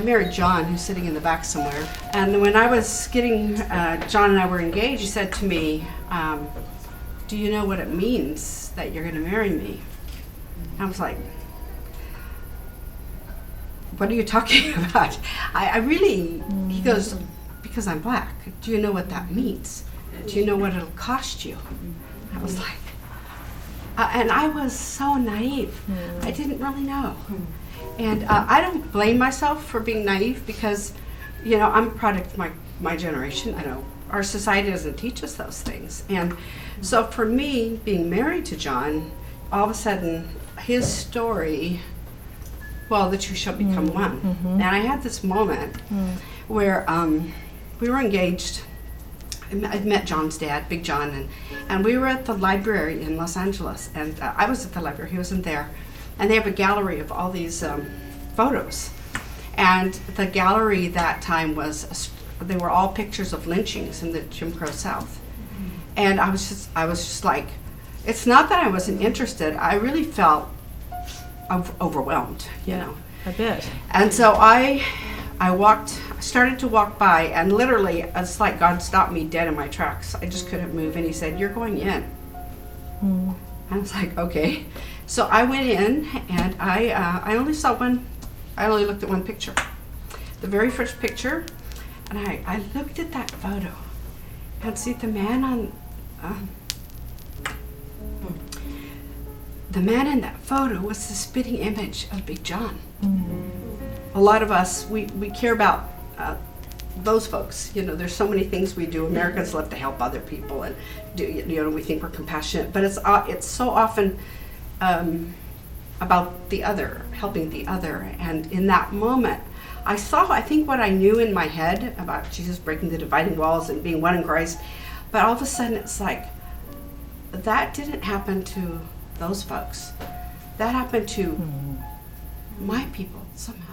married John, who's sitting in the back somewhere. And when I was getting, John and I were engaged, he said to me, do you know what it means that you're going to marry me? I was like, what are you talking about? I really, he goes, because I'm black. Do you know what that means? Do you know what it'll cost you? I was like, and I was so naive. I didn't really know. And I don't blame myself for being naive because, you know, I'm a product of my generation. I know our society doesn't teach us those things. And so for me, being married to John, all of a sudden, his story, well, the two shall become one. And I had this moment where we were engaged. I'd met John's dad, Big John, and we were at the library in Los Angeles, and I was at the library, he wasn't there, and they have a gallery of all these photos, and the gallery that time was, they were all pictures of lynchings in the Jim Crow South, and I was just like, it's not that I wasn't interested, I really felt overwhelmed, you know. I bet. And so I started to walk by, and literally, it's like God stopped me dead in my tracks. I just couldn't move, and he said, you're going in. I was like, okay. So I went in, and I only saw one, I only looked at one picture. The very first picture, and I looked at that photo, and see the man in that photo was the spitting image of Big John. A lot of us, we care about those folks. You know, there's so many things we do. Americans love to help other people, and do, you know, we think we're compassionate, but it's so often about the other, helping the other. And in that moment, I think what I knew in my head about Jesus breaking the dividing walls and being one in Christ, but all of a sudden it's like, that didn't happen to those folks. That happened to my people somehow.